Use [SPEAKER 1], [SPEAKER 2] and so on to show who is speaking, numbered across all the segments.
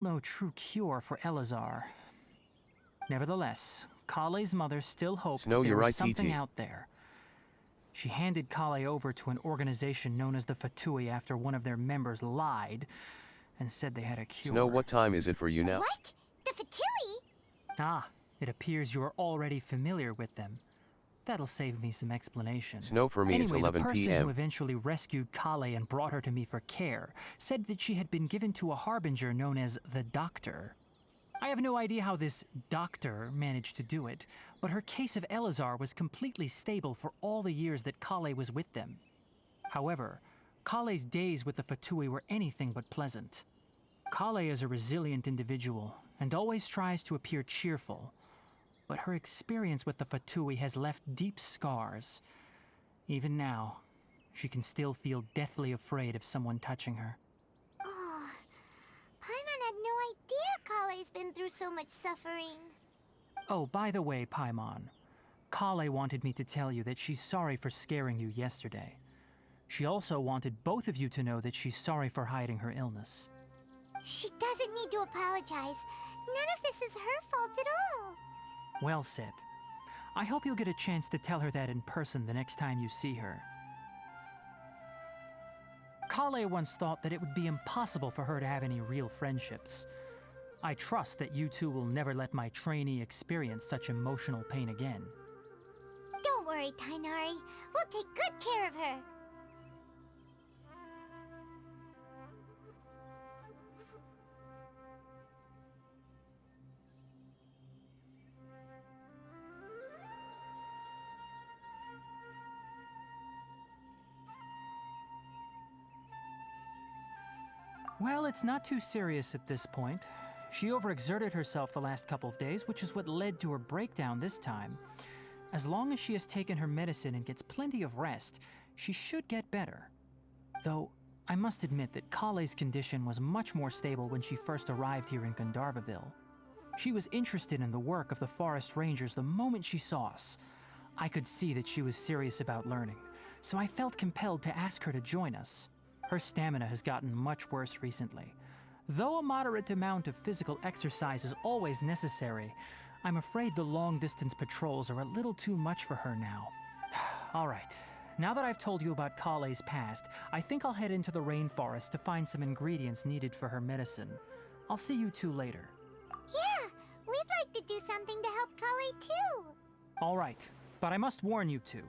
[SPEAKER 1] No true cure for Elazar. Nevertheless, Kale's mother still hoped
[SPEAKER 2] Snow,
[SPEAKER 1] there
[SPEAKER 2] you're
[SPEAKER 1] was
[SPEAKER 2] right,
[SPEAKER 1] something
[SPEAKER 2] TT.
[SPEAKER 1] out there. She handed Kale over to an organization known as the Fatui after one of their members lied and said they had a cure.
[SPEAKER 2] Snow, what time is it for you now?
[SPEAKER 3] What? The Fatui?
[SPEAKER 1] Ah, it appears you're already familiar with them. That'll save me some explanation.
[SPEAKER 2] Snow, for me it's
[SPEAKER 1] Anyway,
[SPEAKER 2] 11
[SPEAKER 1] the person
[SPEAKER 2] p.m.
[SPEAKER 1] who eventually rescued Kale and brought her to me for care said that she had been given to a harbinger known as the Doctor. I have no idea how this doctor managed to do it, but her case of Elazar was completely stable for all the years that Kale was with them. However, Kale's days with the Fatui were anything but pleasant. Kale is a resilient individual and always tries to appear cheerful, but her experience with the Fatui has left deep scars. Even now, she can still feel deathly afraid of someone touching her.
[SPEAKER 3] Oh, Paimon had no idea Kale's been through so much suffering.
[SPEAKER 1] Oh, by the way, Paimon, Kale wanted me to tell you that she's sorry for scaring you yesterday. She also wanted both of you to know that she's sorry for hiding her illness.
[SPEAKER 3] She doesn't need to apologize. None of this is her fault at all.
[SPEAKER 1] Well said. I hope you'll get a chance to tell her that in person the next time you see her. Kale once thought that it would be impossible for her to have any real friendships. I trust that you two will never let my trainee experience such emotional pain again.
[SPEAKER 3] Don't worry, Tainari. We'll take good care of her.
[SPEAKER 1] Well, it's not too serious at this point. She overexerted herself the last couple of days, which is what led to her breakdown this time. As long as she has taken her medicine and gets plenty of rest, she should get better. Though, I must admit that Kale's condition was much more stable when she first arrived here in Gandharvaville. She was interested in the work of the forest rangers the moment she saw us. I could see that she was serious about learning, so I felt compelled to ask her to join us. Her stamina has gotten much worse recently. Though a moderate amount of physical exercise is always necessary, I'm afraid the long-distance patrols are a little too much for her now. All right, now that I've told you about Kale's past, I think I'll head into the rainforest to find some ingredients needed for her medicine. I'll see you two later.
[SPEAKER 3] Yeah, we'd like to do something to help Kale too.
[SPEAKER 1] All right, but I must warn you two.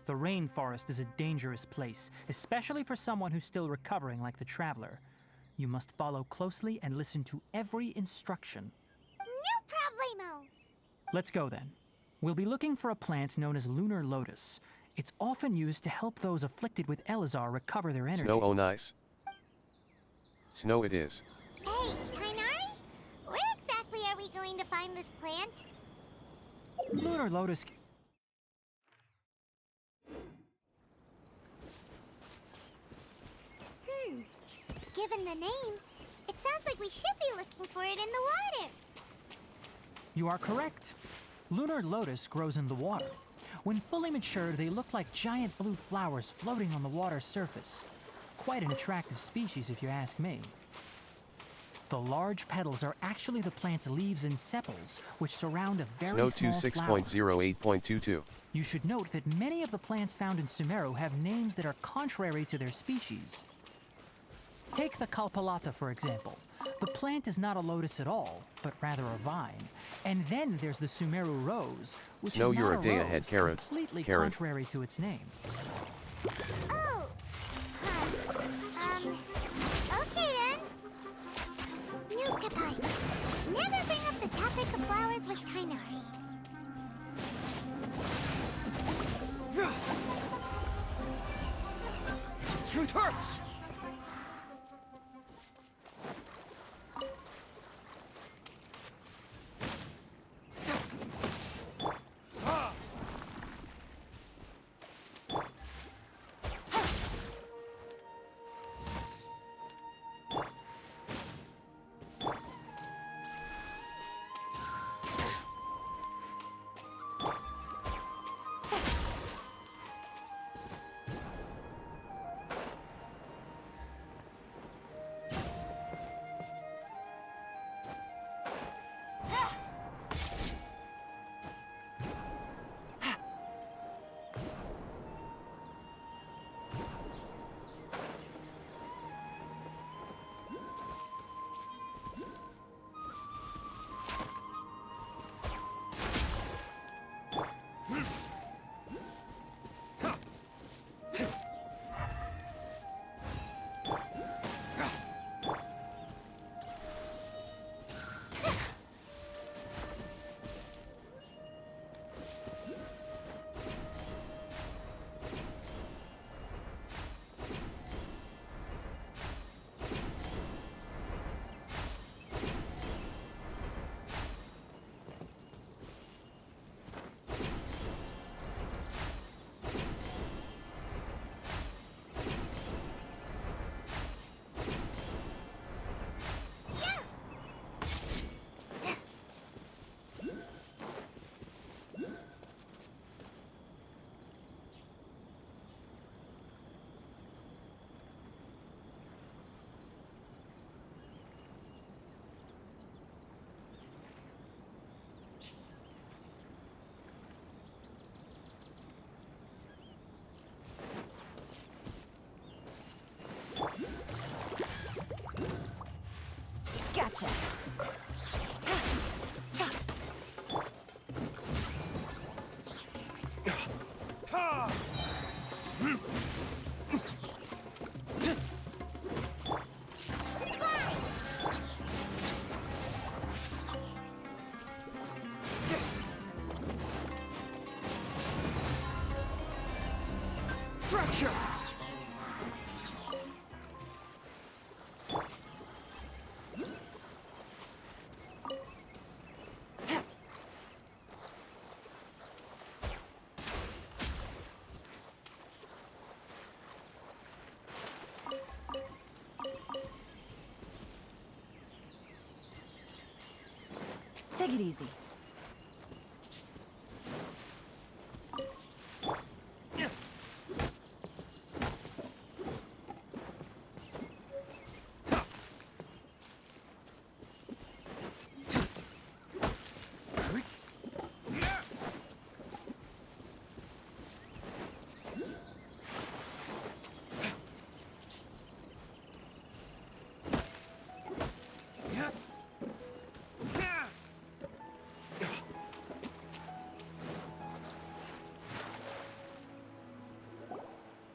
[SPEAKER 1] The rainforest is a dangerous place, especially for someone who's still recovering like the Traveler. You must follow closely and listen to every instruction.
[SPEAKER 3] No problemo.
[SPEAKER 1] Let's go then. We'll be looking for a plant known as lunar lotus. It's often used to help those afflicted with Elazar recover their energy.
[SPEAKER 2] Snow, oh nice. Snow it is.
[SPEAKER 3] Hey, Tainari? Where exactly are we going to find this plant?
[SPEAKER 1] Lunar lotus...
[SPEAKER 3] Given the name, it sounds like we should be looking for it in the water.
[SPEAKER 1] You are correct. Lunar lotus grows in the water. When fully matured, they look like giant blue flowers floating on the water's surface. Quite an attractive species, if you ask me. The large petals are actually the plant's leaves and sepals, which surround a very
[SPEAKER 2] Snow
[SPEAKER 1] small flower.
[SPEAKER 2] 26.08.22.
[SPEAKER 1] You should note that many of the plants found in Sumeru have names that are contrary to their species. Take the Kalpalata, for example. The plant is not a lotus at all, but rather a vine. And then there's the Sumeru rose, which
[SPEAKER 2] Snow,
[SPEAKER 1] is
[SPEAKER 2] you're
[SPEAKER 1] not
[SPEAKER 2] a day
[SPEAKER 1] rose,
[SPEAKER 2] ahead, Carrot.
[SPEAKER 1] completely
[SPEAKER 2] Carrot.
[SPEAKER 1] contrary to its name.
[SPEAKER 3] Oh. Okay then. Note to Paimon. Never bring up the topic of flowers with Tainari.
[SPEAKER 1] Truth hurts!
[SPEAKER 4] Gotcha. Cha.
[SPEAKER 1] Fracture!
[SPEAKER 4] Take it easy.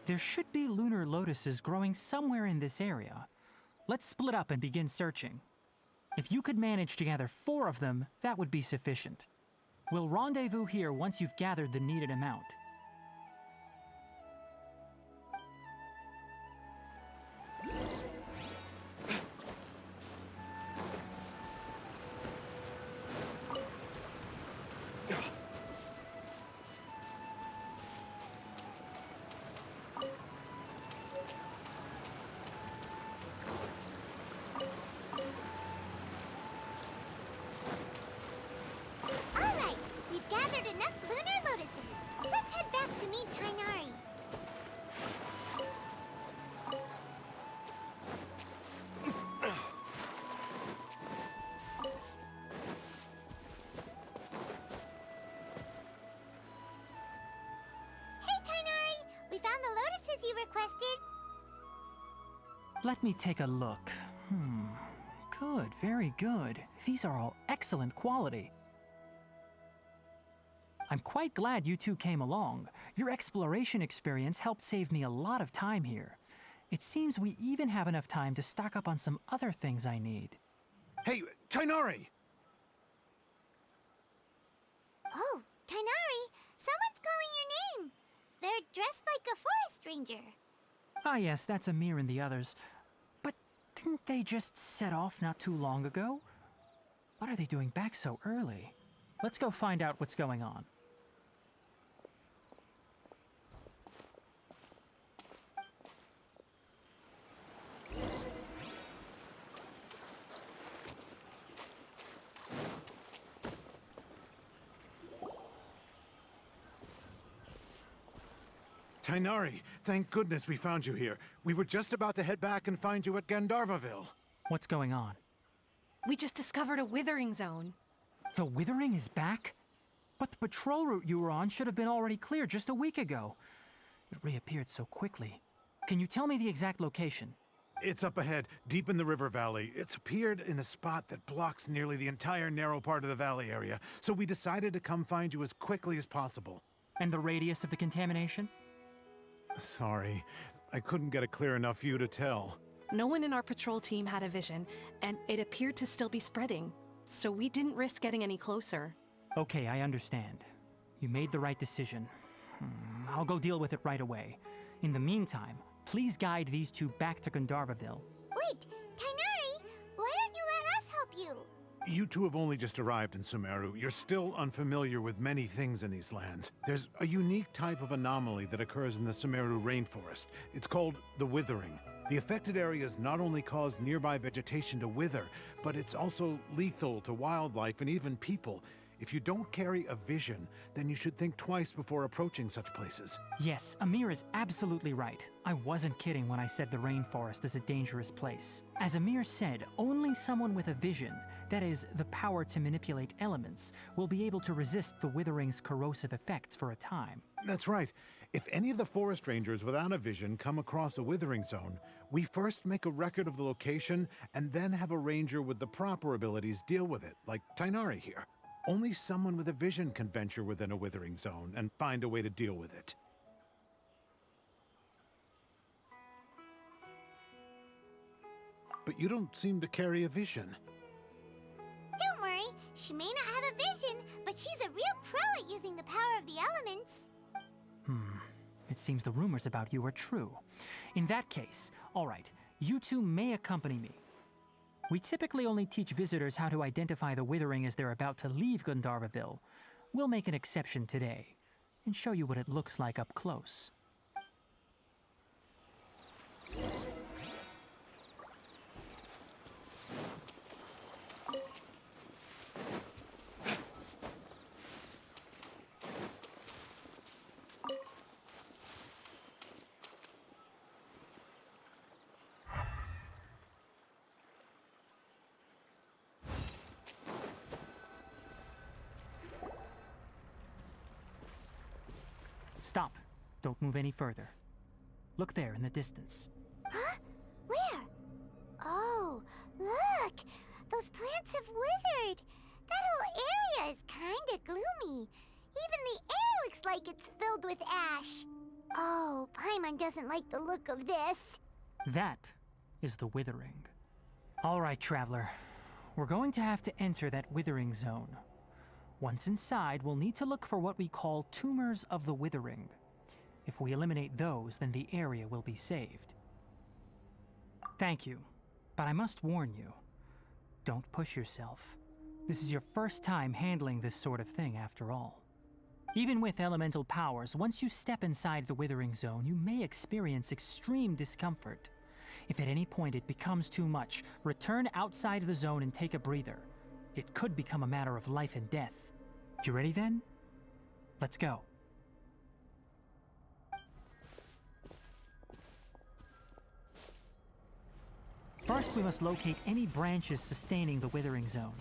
[SPEAKER 1] There should be lunar lotuses growing somewhere in this area. Let's split up and begin searching. If you could manage to gather 4 of them, that would be sufficient. We'll rendezvous here once you've gathered the needed amount.
[SPEAKER 3] Alright, we've gathered enough lunar lotuses. Let's head back to meet Tainari. Hey Tainari, we found the lotuses you requested.
[SPEAKER 1] Let me take a look. Good, very good. These are all excellent quality. I'm quite glad you two came along. Your exploration experience helped save me a lot of time here. It seems we even have enough time to stock up on some other things I need.
[SPEAKER 5] Hey, Tainari!
[SPEAKER 3] Oh, Tainari, someone's calling your name. They're dressed like a forest ranger.
[SPEAKER 1] Ah yes, that's Amir and the others. But didn't they just set off not too long ago? What are they doing back so early? Let's go find out what's going on.
[SPEAKER 5] Tainari, thank goodness we found you here. We were just about to head back and find you at Gandharvaville.
[SPEAKER 1] What's going on?
[SPEAKER 4] We just discovered a withering zone.
[SPEAKER 1] The Withering is back? But the patrol route you were on should have been already cleared just a week ago. It reappeared so quickly. Can you tell me the exact location?
[SPEAKER 5] It's up ahead, deep in the river valley. It's appeared in a spot that blocks nearly the entire narrow part of the valley area, so we decided to come find you as quickly as possible.
[SPEAKER 1] And the radius of the contamination?
[SPEAKER 5] Sorry, I couldn't get a clear enough view to tell.
[SPEAKER 4] No one in our patrol team had a vision, and it appeared to still be spreading. So we didn't risk getting any closer.
[SPEAKER 1] Okay, I understand. You made the right decision. I'll go deal with it right away. In the meantime, please guide these two back to Gandharvaville.
[SPEAKER 3] Wait, Tainari, why don't you let us help you?
[SPEAKER 5] You two have only just arrived in Sumeru. You're still unfamiliar with many things in these lands. There's a unique type of anomaly that occurs in the Sumeru rainforest. It's called the Withering. The affected areas not only cause nearby vegetation to wither, but it's also lethal to wildlife and even people. If you don't carry a vision, then you should think twice before approaching such places.
[SPEAKER 1] Yes, Amir is absolutely right. I wasn't kidding when I said the rainforest is a dangerous place. As Amir said, only someone with a vision, that is, the power to manipulate elements, will be able to resist the Withering's corrosive effects for a time.
[SPEAKER 5] That's right. If any of the forest rangers without a vision come across a withering zone, we first make a record of the location and then have a ranger with the proper abilities deal with it, like Tainari here. Only someone with a vision can venture within a withering zone and find a way to deal with it. But you don't seem to carry a vision.
[SPEAKER 3] Don't worry, she may not have a vision, but she's a real pro at using the power of the elements.
[SPEAKER 1] It seems the rumors about you are true. In that case, all right, you two may accompany me. We typically only teach visitors how to identify the withering as they're about to leave Gandharvaville. We'll make an exception today and show you what it looks like up close. Stop. Don't move any further. Look there in the distance.
[SPEAKER 3] Huh? Where? Oh, look! Those plants have withered! That whole area is kinda gloomy. Even the air looks like it's filled with ash. Oh, Paimon doesn't like the look of this.
[SPEAKER 1] That is the withering. All right, traveler. We're going to have to enter that withering zone. Once inside, we'll need to look for what we call tumors of the withering. If we eliminate those, then the area will be saved. Thank you, but I must warn you. Don't push yourself. This is your first time handling this sort of thing, after all. Even with elemental powers, once you step inside the withering zone, you may experience extreme discomfort. If at any point it becomes too much, return outside the zone and take a breather. It could become a matter of life and death. You ready then? Let's go. First, we must locate any branches sustaining the withering zone.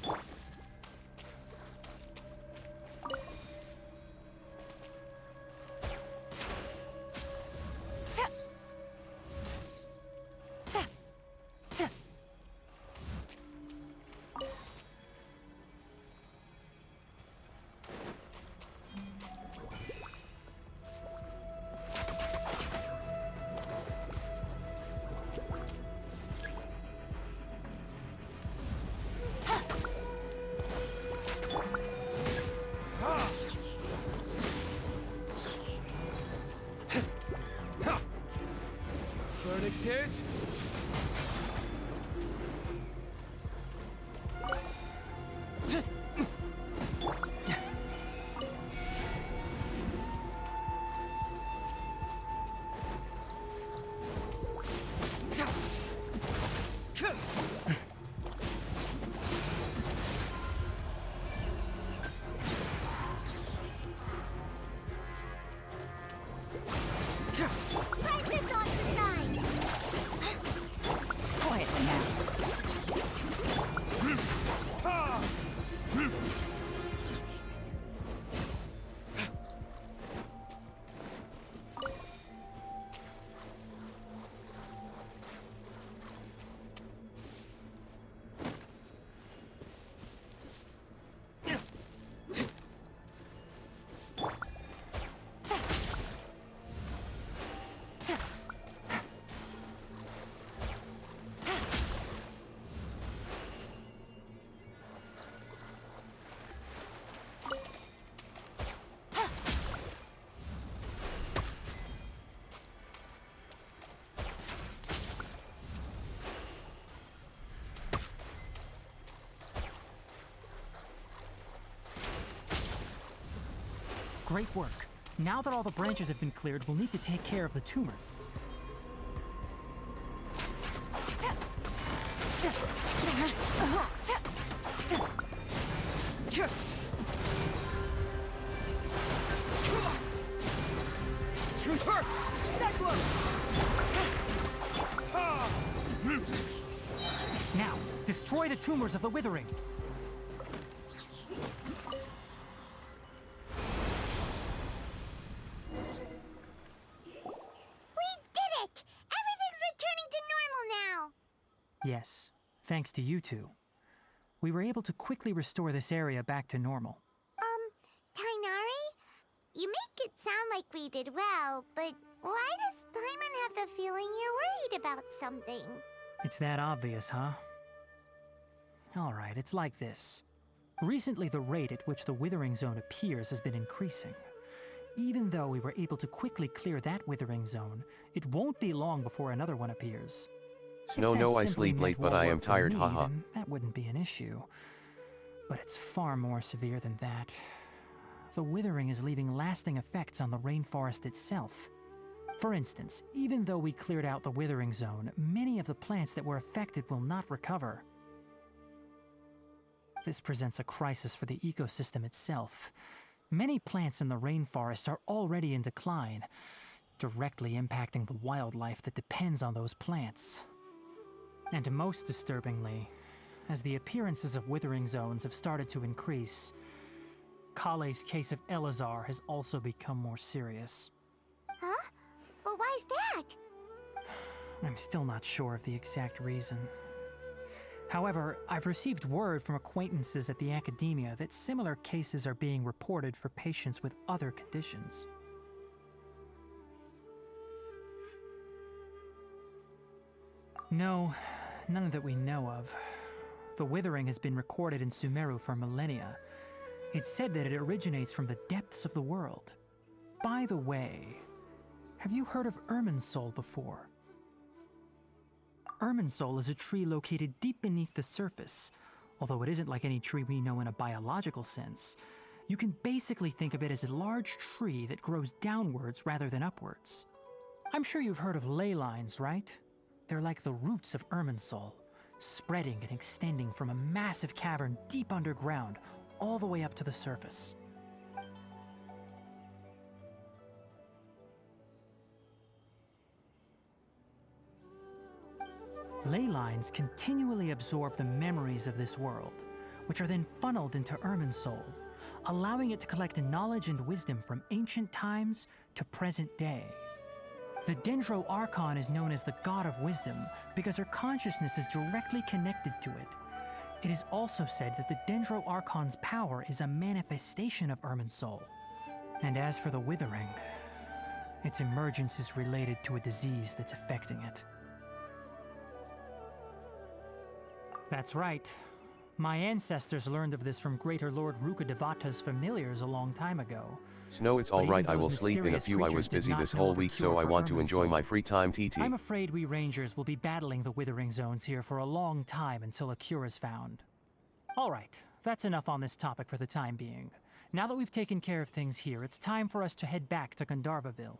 [SPEAKER 6] Verdict
[SPEAKER 3] Right this off the side!
[SPEAKER 7] Quietly now.
[SPEAKER 1] Great work. Now that all the branches have been cleared, we'll need to take care of the tumor.
[SPEAKER 6] Truth hurts! Cyclone!
[SPEAKER 1] Now, destroy the tumors of the withering. thanks to you two. We were able to quickly restore this area back to normal.
[SPEAKER 3] Tainari? You make it sound like we did well, but why does Paimon have the feeling you're worried about something?
[SPEAKER 1] It's that obvious, huh? Alright, it's like this. Recently, the rate at which the Withering Zone appears has been increasing. Even though we were able to quickly clear that Withering Zone, it won't be long before another one appears.
[SPEAKER 2] Snow,
[SPEAKER 1] If
[SPEAKER 2] no,
[SPEAKER 1] that
[SPEAKER 2] I
[SPEAKER 1] simply
[SPEAKER 2] sleep
[SPEAKER 1] meant
[SPEAKER 2] late, but
[SPEAKER 1] more
[SPEAKER 2] I am
[SPEAKER 1] work for
[SPEAKER 2] tired,
[SPEAKER 1] me,
[SPEAKER 2] haha.
[SPEAKER 1] then that wouldn't be an issue. But it's far more severe than that. The withering is leaving lasting effects on the rainforest itself. For instance, even though we cleared out the Withering Zone, many of the plants that were affected will not recover. This presents a crisis for the ecosystem itself. Many plants in the rainforest are already in decline, directly impacting the wildlife that depends on those plants. And most disturbingly, as the appearances of Withering Zones have started to increase, Kale's case of Elazar has also become more serious.
[SPEAKER 3] Huh? Well, why's that?
[SPEAKER 1] I'm still not sure of the exact reason. However, I've received word from acquaintances at the academia that similar cases are being reported for patients with other conditions. No, none that we know of. The withering has been recorded in Sumeru for millennia. It's said that it originates from the depths of the world. By the way, have you heard of Irminsul before? Irminsul is a tree located deep beneath the surface. Although it isn't like any tree we know in a biological sense, you can basically think of it as a large tree that grows downwards rather than upwards. I'm sure you've heard of ley lines, right? They're like the roots of Irminsul, spreading and extending from a massive cavern deep underground all the way up to the surface. Ley lines continually absorb the memories of this world, which are then funneled into Irminsul, allowing it to collect knowledge and wisdom from ancient times to present day. The Dendro Archon is known as the God of Wisdom because her consciousness is directly connected to it. It is also said that the Dendro Archon's power is a manifestation of Irminsul. And as for the Withering, its emergence is related to a disease that's affecting it. That's right. My ancestors learned of this from Greater Lord Rukadevata's familiars a long time ago.
[SPEAKER 2] Snow, it's
[SPEAKER 1] But even
[SPEAKER 2] alright, I will
[SPEAKER 1] those
[SPEAKER 2] sleep in a
[SPEAKER 1] mysterious
[SPEAKER 2] few. I was
[SPEAKER 1] creatures did
[SPEAKER 2] busy
[SPEAKER 1] not
[SPEAKER 2] this
[SPEAKER 1] know
[SPEAKER 2] whole
[SPEAKER 1] of a
[SPEAKER 2] week,
[SPEAKER 1] cure
[SPEAKER 2] so I
[SPEAKER 1] for
[SPEAKER 2] want to enjoy
[SPEAKER 1] Irminsul.
[SPEAKER 2] my free time, TT.
[SPEAKER 1] I'm afraid we Rangers will be battling the Withering Zones here for a long time until a cure is found. Alright, that's enough on this topic for the time being. Now that we've taken care of things here, it's time for us to head back to Gandharvaville.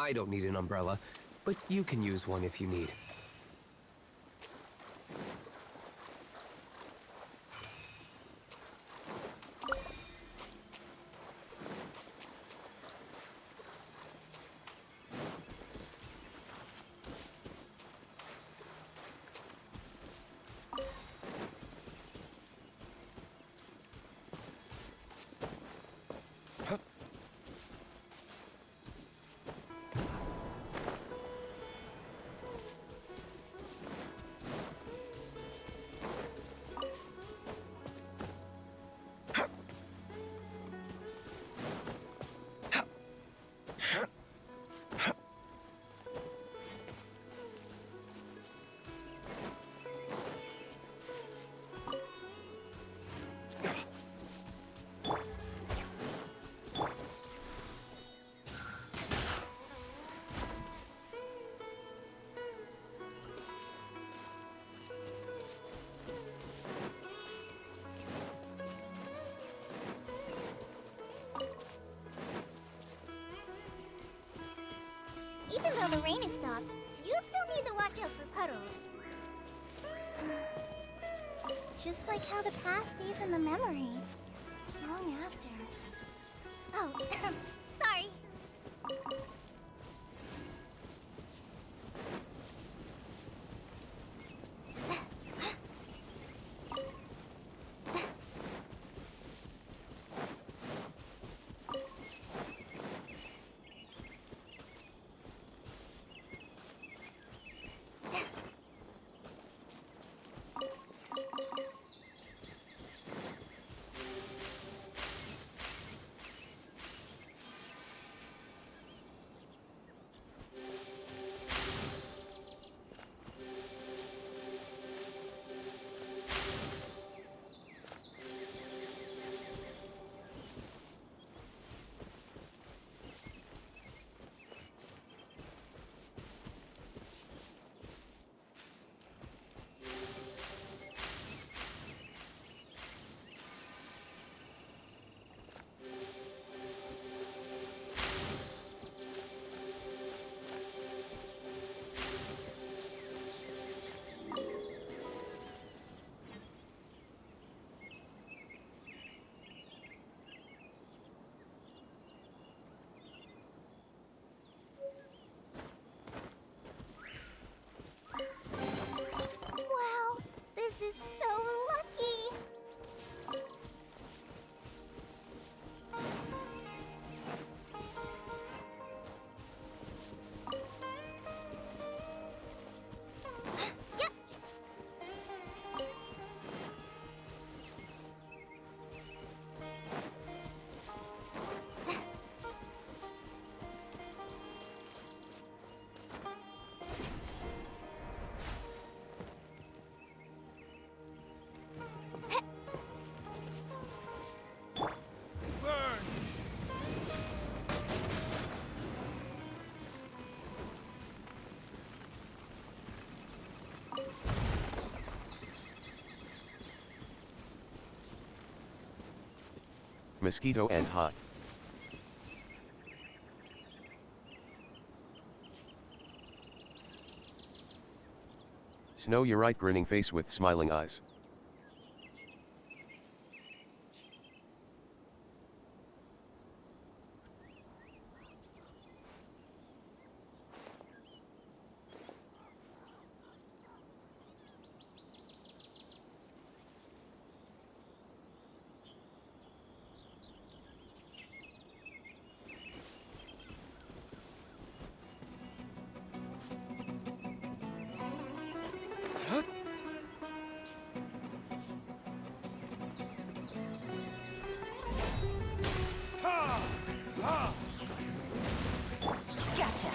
[SPEAKER 7] I don't need an umbrella, but you can use one if you need.
[SPEAKER 3] Even though the rain is stopped, you still need to watch out for puddles. Just like how the past stays in the memory. Long after. Oh, sorry. Wow, this is so lucky. Yep.
[SPEAKER 6] Burn!
[SPEAKER 2] Mosquito and hot. Snow, you're right, grinning face with smiling eyes.
[SPEAKER 6] Ha! Ha!
[SPEAKER 3] Gotcha.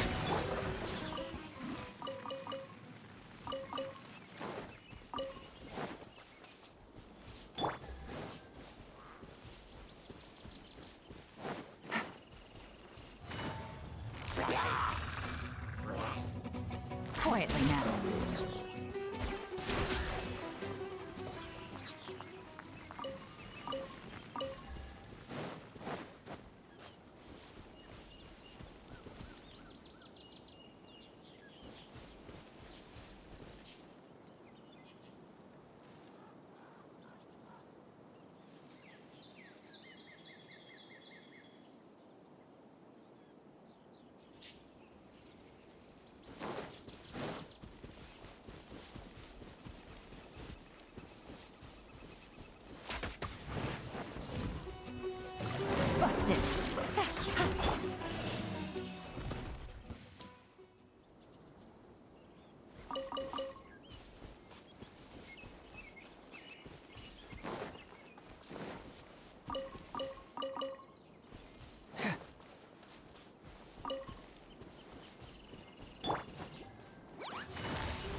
[SPEAKER 8] Quietly now. Busted.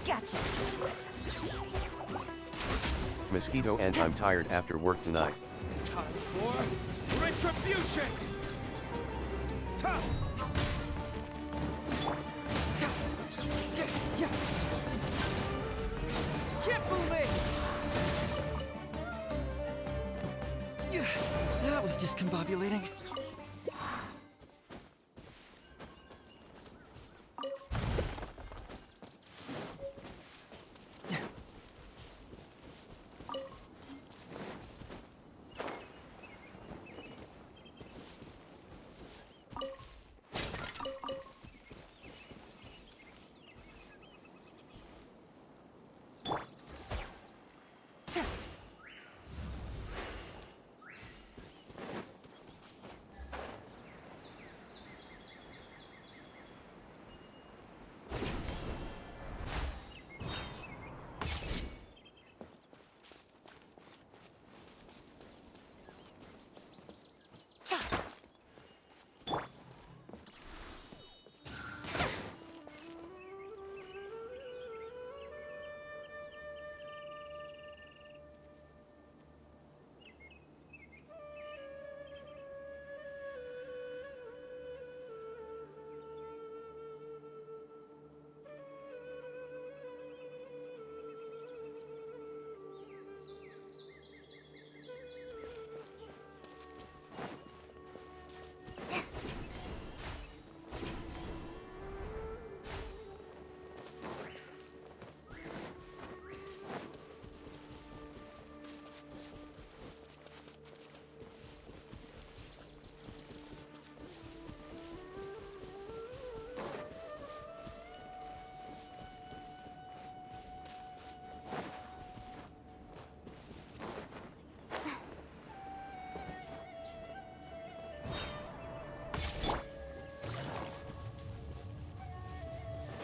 [SPEAKER 8] Gotcha.
[SPEAKER 2] Mosquito and I'm tired after work tonight.
[SPEAKER 6] Time for retribution! Ta! Ta! Ta! Yeah! Keep moving! Yeah, that was discombobulating.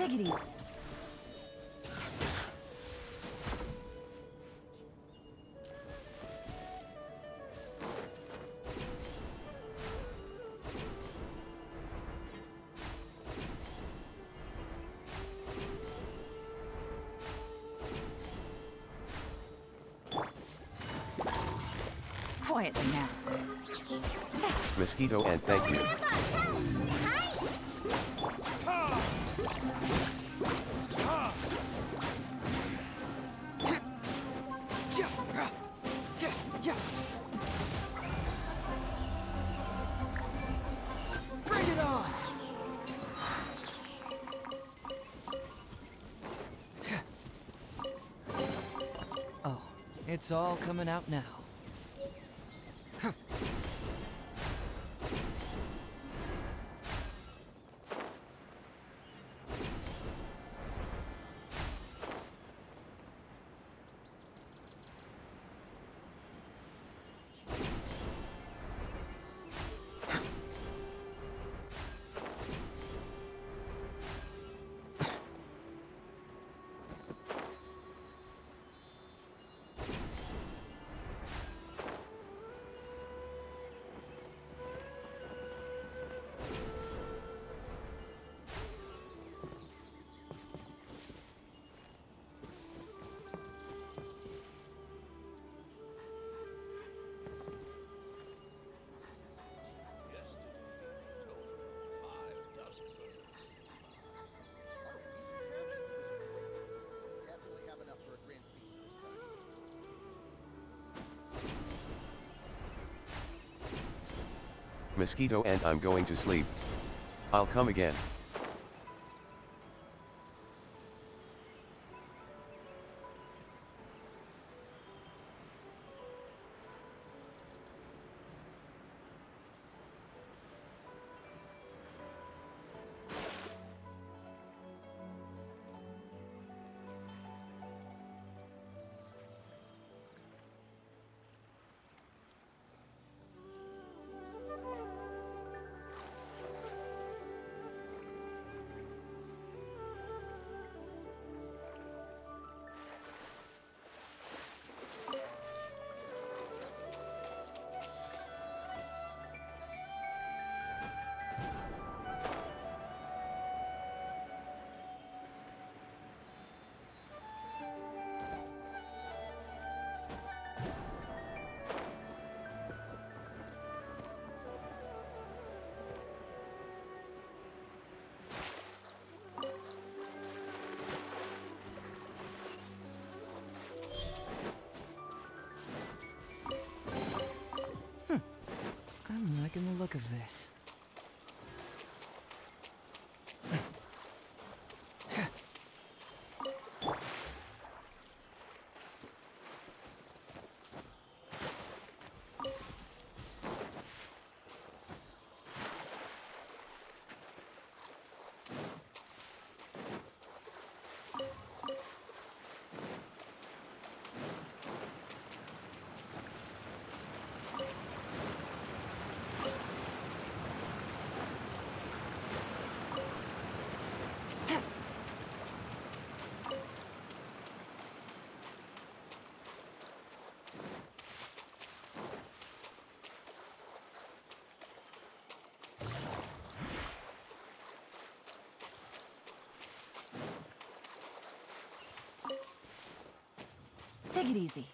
[SPEAKER 8] Take it easy. Quietly now.
[SPEAKER 2] Mosquito and thank you.
[SPEAKER 6] Bring it on! Oh, it's all coming out now.
[SPEAKER 2] Mosquito and I'm going to sleep. I'll come again.
[SPEAKER 6] I'm liking the look of this.
[SPEAKER 8] Take it easy.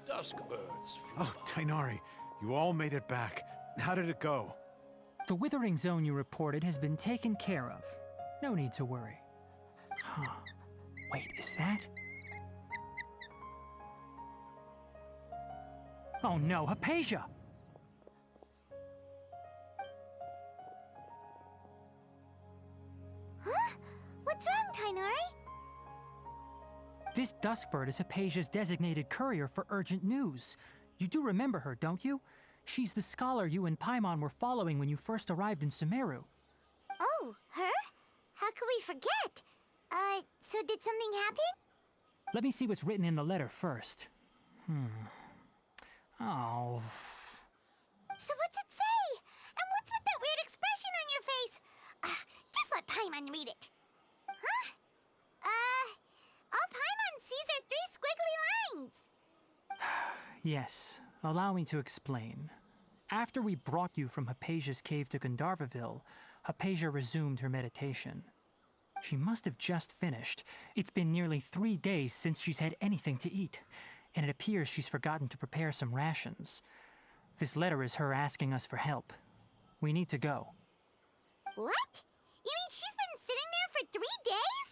[SPEAKER 9] Dusk birds flew
[SPEAKER 5] Oh, Tainari, you all made it back. How did it go?
[SPEAKER 1] The withering zone you reported has been taken care of. No need to worry. Huh. Wait, is that? Oh no, Hypatia!
[SPEAKER 3] Huh? What's wrong, Tainari?
[SPEAKER 1] This Duskbird is Hypatia's designated courier for urgent news. You do remember her, don't you? She's the scholar you and Paimon were following when you first arrived in Sumeru.
[SPEAKER 3] Oh, her? How could we forget? So did something happen?
[SPEAKER 1] Let me see what's written in the letter first. Oh.
[SPEAKER 3] So what's it say? And what's with that weird expression on your face? Just let Paimon read it. Huh? All Paimon sees are 3 squiggly lines.
[SPEAKER 1] Yes, allow me to explain. After we brought you from Hypatia's cave to Gandharvaville, Hypatia resumed her meditation. She must have just finished. It's been nearly 3 days since she's had anything to eat, and it appears she's forgotten to prepare some rations. This letter is her asking us for help. We need to go.
[SPEAKER 3] What? You mean she's been sitting there for 3 days?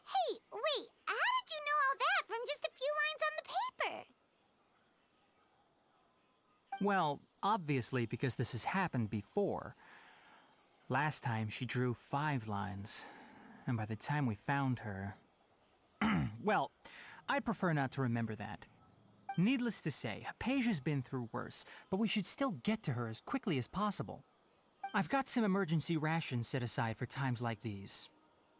[SPEAKER 3] Hey, wait, how did you know all that from just a few lines on the paper?
[SPEAKER 1] Well, obviously because this has happened before. Last time she drew 5 lines, and by the time we found her... Well, I'd prefer not to remember that. Needless to say, Hypatia's been through worse, but we should still get to her as quickly as possible. I've got some emergency rations set aside for times like these.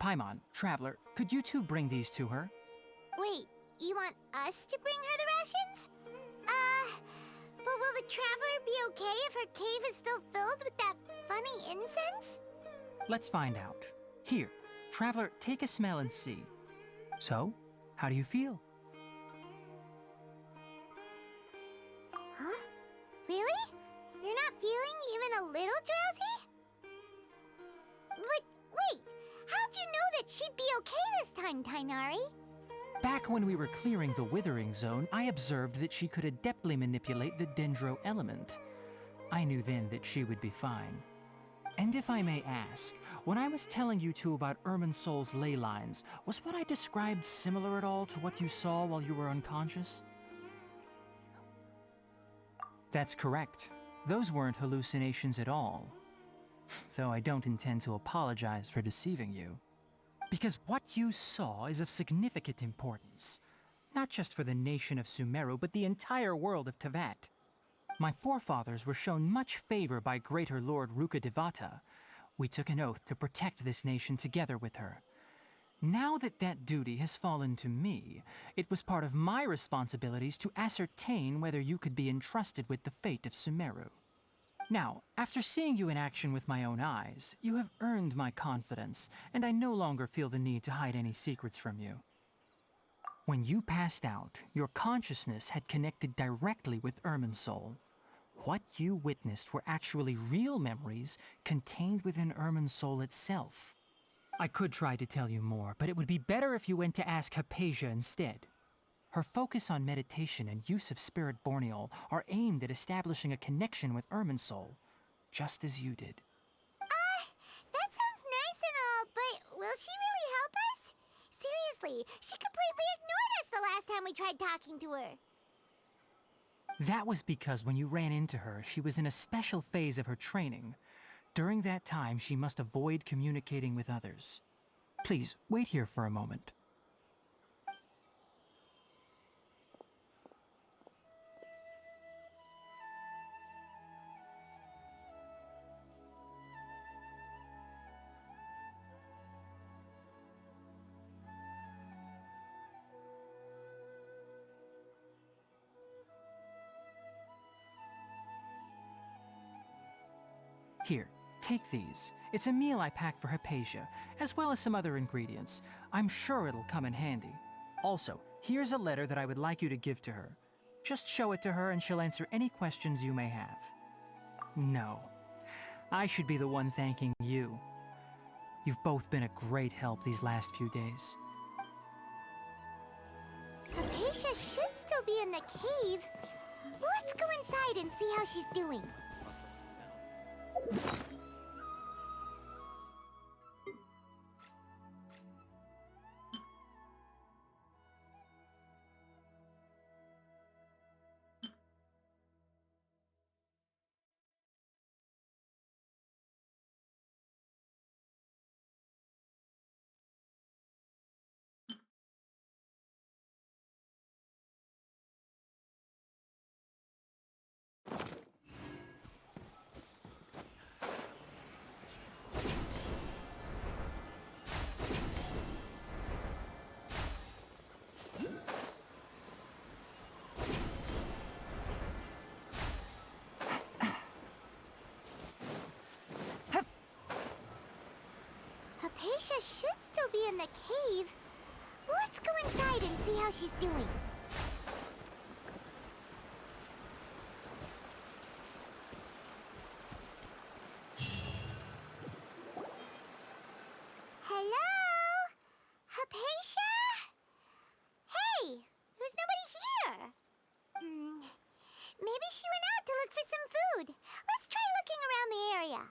[SPEAKER 1] Paimon, Traveler, could you two bring these to her?
[SPEAKER 3] Wait, you want us to bring her the rations? But will the Traveler be okay if her cave is still filled with that funny incense?
[SPEAKER 1] Let's find out. Here, Traveler, take a smell and see. So, how do you feel?
[SPEAKER 3] Huh? Really? You're not feeling even a little drowsy? But wait, how'd you know that she'd be okay this time, Tainari?
[SPEAKER 1] Back when we were clearing the Withering Zone, I observed that she could adeptly manipulate the Dendro element. I knew then that she would be fine. And if I may ask, when I was telling you two about Irminsul's ley lines, was what I described similar at all to what you saw while you were unconscious? That's correct. Those weren't hallucinations at all. Though I don't intend to apologize for deceiving you. Because what you saw is of significant importance. Not just for the nation of Sumeru, but the entire world of Tevat. My forefathers were shown much favor by Greater Lord Rukkhadevata. We took an oath to protect this nation together with her. Now that that duty has fallen to me, it was part of my responsibilities to ascertain whether you could be entrusted with the fate of Sumeru. Now, after seeing you in action with my own eyes, you have earned my confidence, and I no longer feel the need to hide any secrets from you. When you passed out, your consciousness had connected directly with Irminsul. What you witnessed were actually real memories contained within Irminsul itself. I could try to tell you more, but it would be better if you went to ask Hypatia instead. Her focus on meditation and use of Spirit Borneol are aimed at establishing a connection with Irminsul, just as you did.
[SPEAKER 3] That sounds nice and all, but will she really help us? Seriously, she completely ignored us the last time we tried talking to her.
[SPEAKER 1] That was because when you ran into her, she was in a special phase of her training. During that time, she must avoid communicating with others. Please, wait here for a moment. Here, take these. It's a meal I packed for Hypatia, as well as some other ingredients. I'm sure it'll come in handy. Also, here's a letter that I would like you to give to her. Just show it to her and she'll answer any questions you may have. No, I should be the one thanking you. You've both been a great help these last few days.
[SPEAKER 3] Hypatia should still be in the cave. Let's go inside and see how she's doing. Hypatia should still be in the cave. Let's go inside and see how she's doing. Hello? Hypatia? Hey, there's nobody here. Maybe she went out to look for some food. Let's try looking around the area.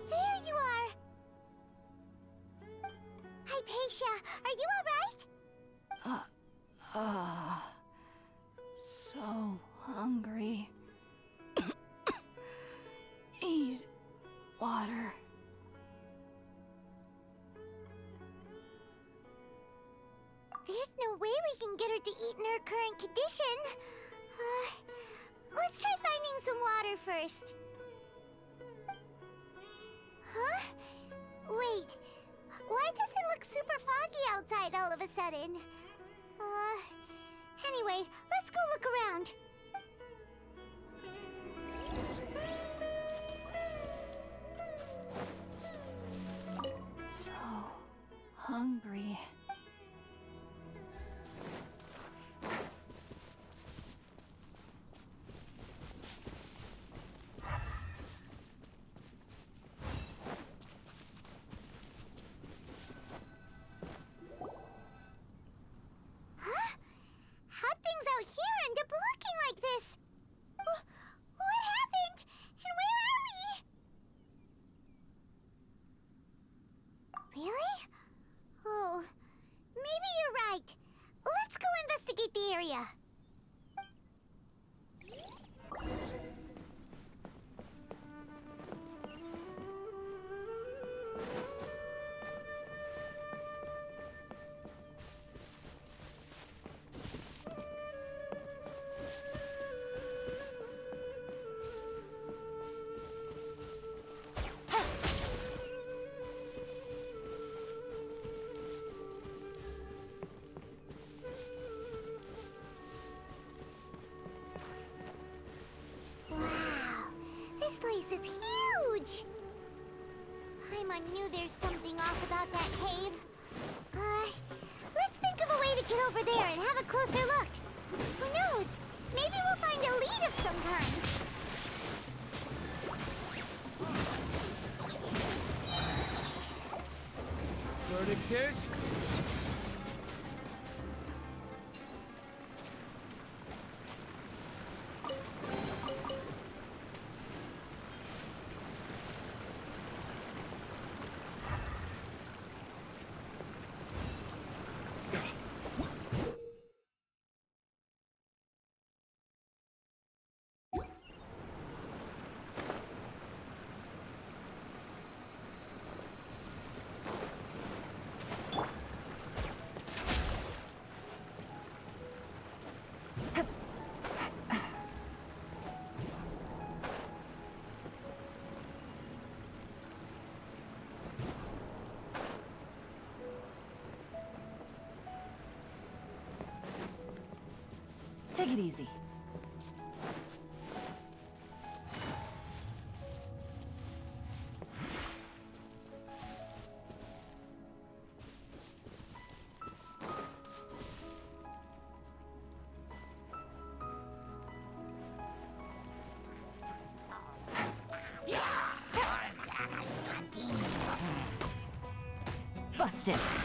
[SPEAKER 3] There you are! Hypatia, are you alright?
[SPEAKER 8] So hungry. Need water.
[SPEAKER 3] There's no way we can get her to eat in her current condition. Let's try finding some water first. Huh? Wait. Why does it look super foggy outside all of a sudden? Anyway, let's go look around.
[SPEAKER 8] So hungry.
[SPEAKER 3] Huh? How'd things out here end up looking like this? What happened? And where are we? Really? Oh, maybe you're right. Let's go investigate the area. Wow, this place is huge! Paimon knew there's something off about that cave. Let's think of a way to get over there and have a closer look. Who knows? Maybe we'll find a lead of some kind.
[SPEAKER 7] Verdict is...
[SPEAKER 8] Take it easy. missed it.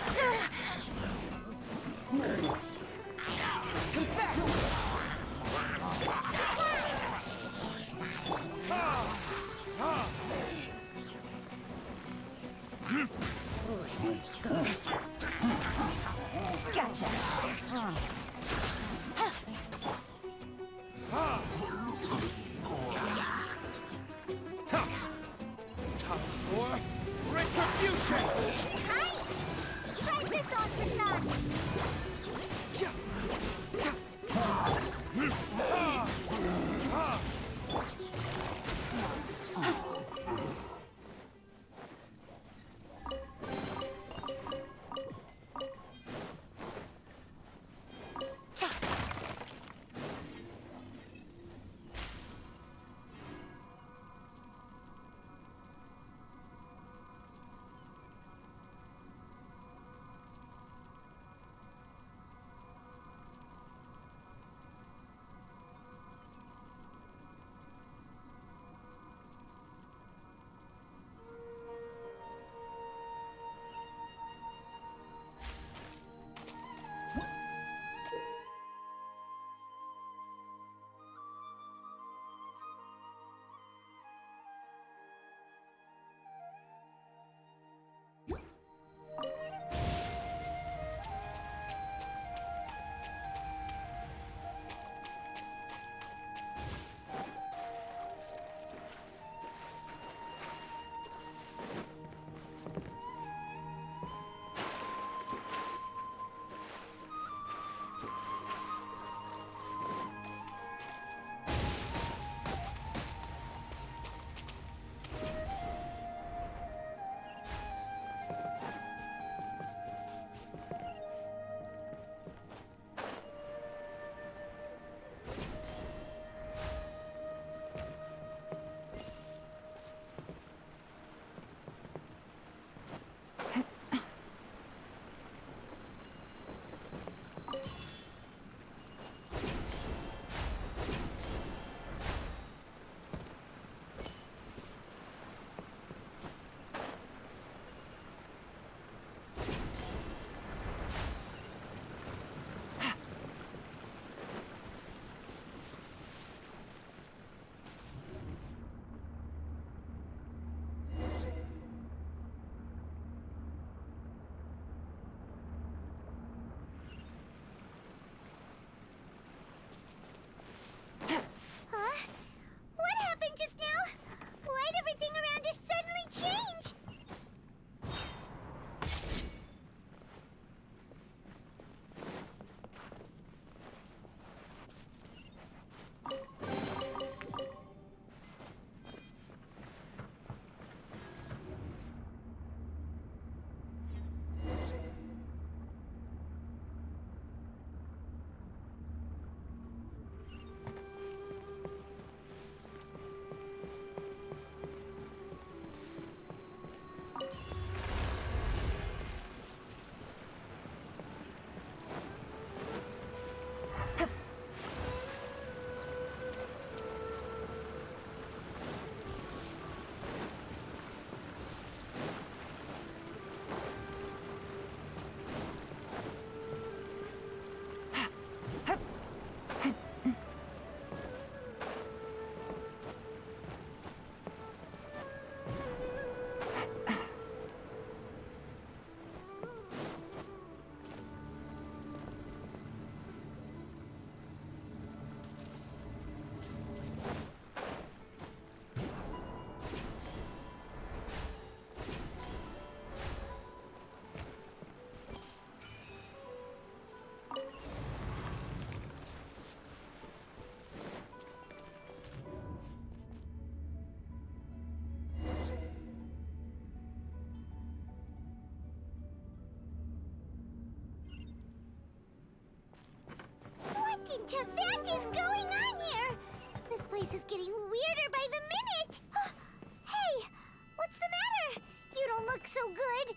[SPEAKER 8] Gotcha.
[SPEAKER 9] Time for retribution!
[SPEAKER 3] Hi! Try this on for some! What is going on here? This place is getting weirder by the minute! Hey, what's the matter? You don't look so good.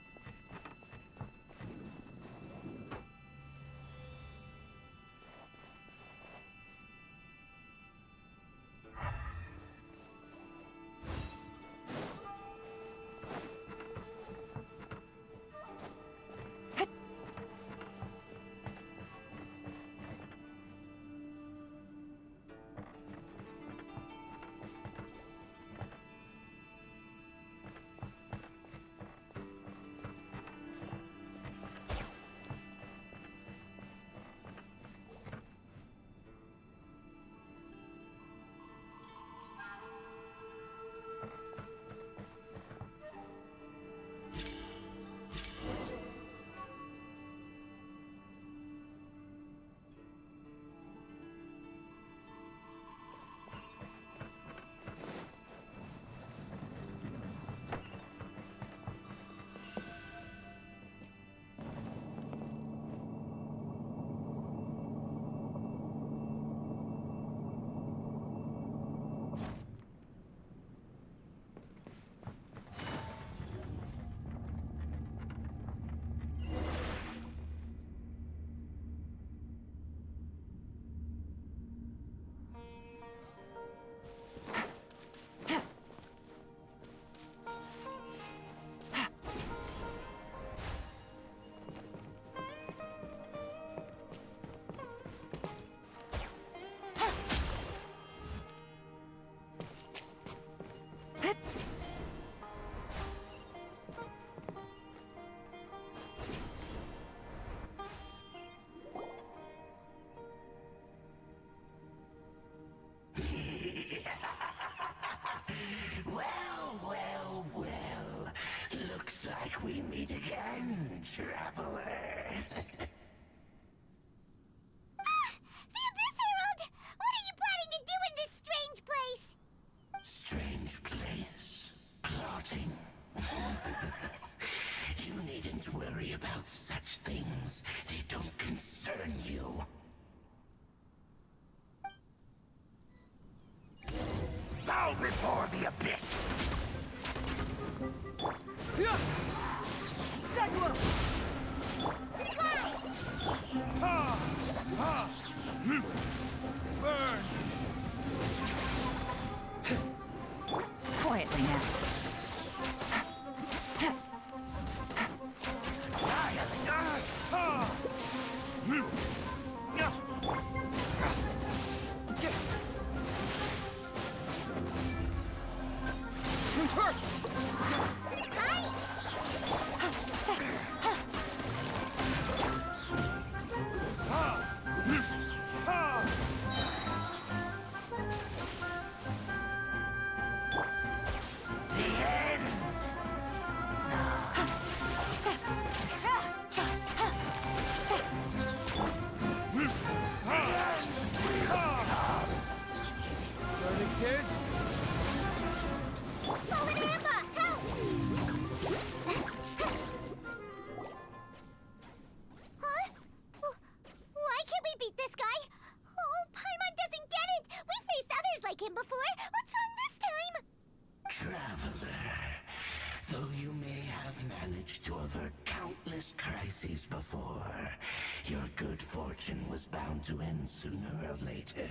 [SPEAKER 10] misfortune was bound to end sooner or later.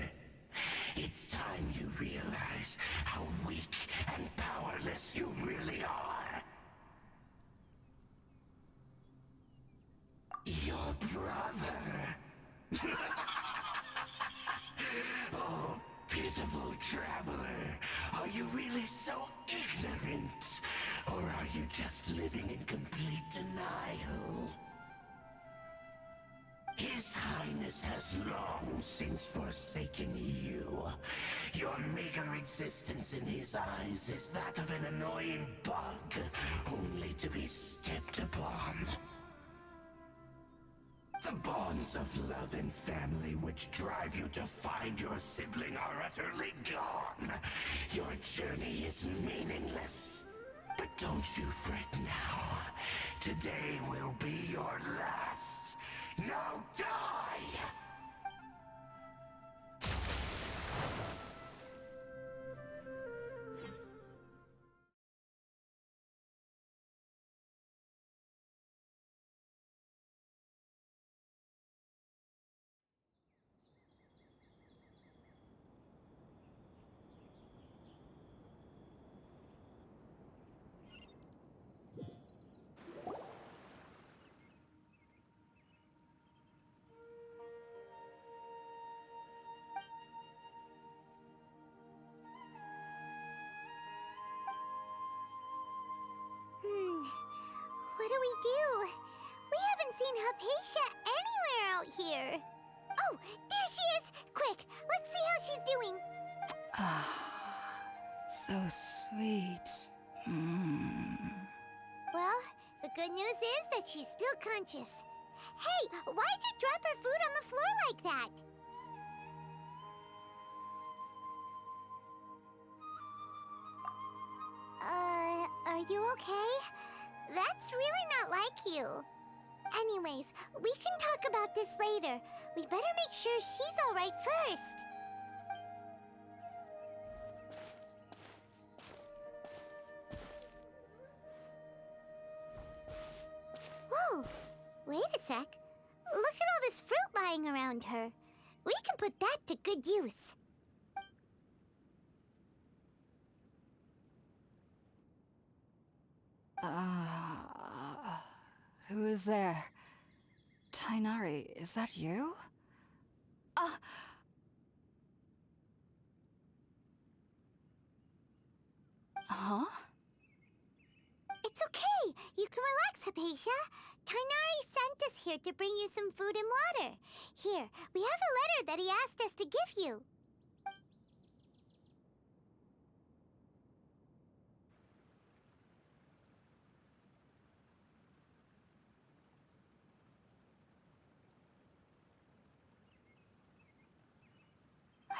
[SPEAKER 10] It's time you realize how weak and powerless you really are. Your brother. Oh, pitiful traveler. Are you really so ignorant? Or are you just living in complete denial? His Highness has long since forsaken you. Your meager existence in his eyes is that of an annoying bug, only to be stepped upon. The bonds of love and family which drive you to find your sibling are utterly gone. Your journey is meaningless. But don't you fret now. Today will be your last. Now die!
[SPEAKER 3] What do we do? We haven't seen Hypatia anywhere out here. Oh, there she is! Quick, let's see how she's doing.
[SPEAKER 8] So sweet.
[SPEAKER 3] Well, the good news is that she's still conscious. Hey, why'd you drop her food on the floor like that? Are you okay? That's really not like you. Anyways, we can talk about this later. We better make sure she's alright first. Whoa! Wait a sec. Look at all this fruit lying around her. We can put that to good use.
[SPEAKER 8] Who is there? Tainari, is that you? Huh?
[SPEAKER 3] It's okay. You can relax, Hypatia. Tainari sent us here to bring you some food and water. Here, we have a letter that he asked us to give you.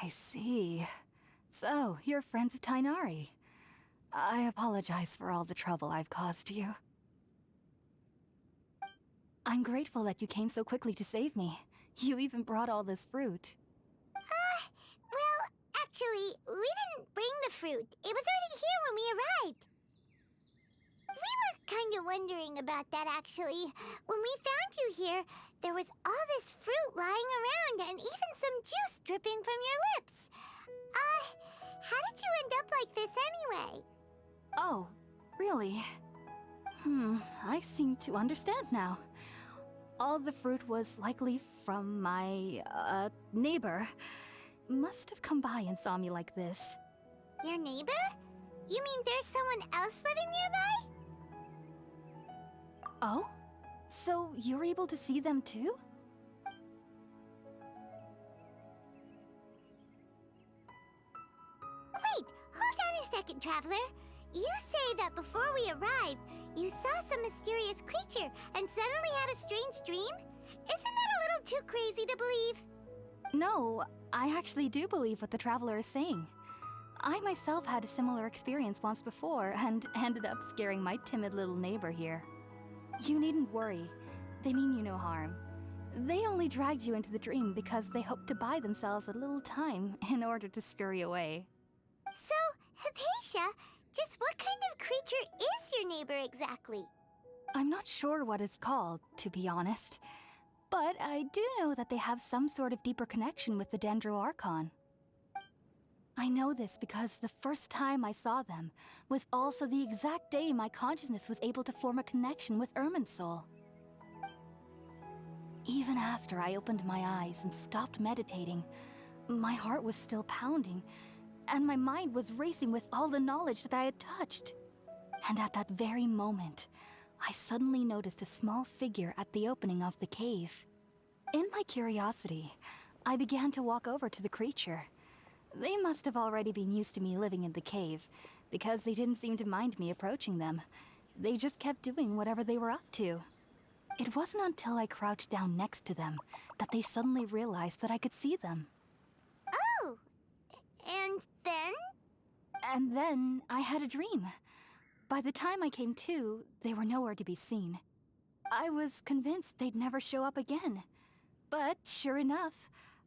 [SPEAKER 8] I see. So, you're friends of Tainari. I apologize for all the trouble I've caused you. I'm grateful that you came so quickly to save me. You even brought all this fruit.
[SPEAKER 3] Well, actually, we didn't bring the fruit. It was already here when we arrived. We were kind of wondering about that, actually. When we found you here, there was all this fruit lying around and even some juice dripping from your lips. How did you end up like this anyway?
[SPEAKER 8] Oh, really? I seem to understand now. All the fruit was likely from my, neighbor. Must have come by and saw me like this.
[SPEAKER 3] Your neighbor? You mean there's someone else living nearby?
[SPEAKER 8] Oh? So you're able to see them too?
[SPEAKER 3] Wait, hold on a second, Traveler. You say that before we arrived, you saw some mysterious creature and suddenly had a strange dream? Isn't that a little too crazy to believe?
[SPEAKER 8] No, I actually do believe what the Traveler is saying. I myself had a similar experience once before and ended up scaring my timid little neighbor here. You needn't worry. They mean you no harm. They only dragged you into the dream because they hoped to buy themselves a little time in order to scurry away.
[SPEAKER 3] So, Hypatia, just what kind of creature is your neighbor exactly?
[SPEAKER 8] I'm not sure what it's called, to be honest. But I do know that they have some sort of deeper connection with the Dendro Archon. I know this because the first time I saw them was also the exact day my consciousness was able to form a connection with Irminsul. Even after I opened my eyes and stopped meditating, my heart was still pounding, and my mind was racing with all the knowledge that I had touched. And at that very moment, I suddenly noticed a small figure at the opening of the cave. In my curiosity, I began to walk over to the creature. They must have already been used to me living in the cave, because they didn't seem to mind me approaching them. They just kept doing whatever they were up to. It wasn't until I crouched down next to them that they suddenly realized that I could see them.
[SPEAKER 3] Oh! And then?
[SPEAKER 8] And then I had a dream. By the time I came to, they were nowhere to be seen. I was convinced they'd never show up again. But sure enough,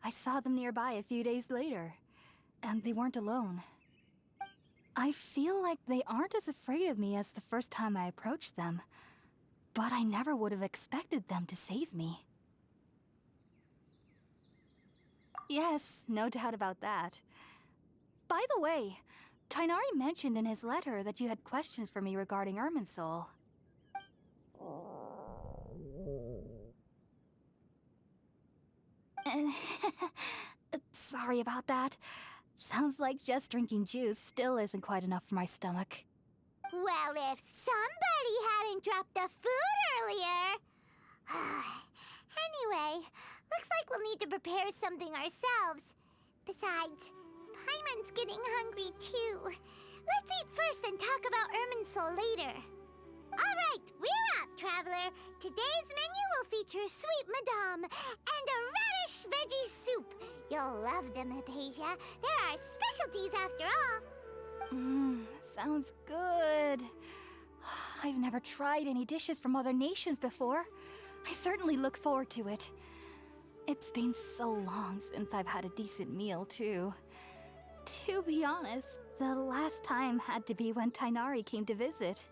[SPEAKER 8] I saw them nearby a few days later. And they weren't alone. I feel like they aren't as afraid of me as the first time I approached them. But I never would have expected them to save me. Yes, no doubt about that. By the way, Tighnari mentioned in his letter that you had questions for me regarding Irminsul. Sorry about that. Sounds like just drinking juice still isn't quite enough for my stomach.
[SPEAKER 3] Well, if somebody hadn't dropped the food earlier... Anyway, looks like we'll need to prepare something ourselves. Besides, Paimon's getting hungry too. Let's eat first and talk about Irminsul later. Alright, we're up, Traveler. Today's menu will feature Sweet Madame and a radish veggie soup. You'll love them, Hypatia. They're our specialties after all.
[SPEAKER 8] Sounds good. I've never tried any dishes from other nations before. I certainly look forward to it. It's been so long since I've had a decent meal, too. To be honest, the last time had to be when Tighnari came to visit.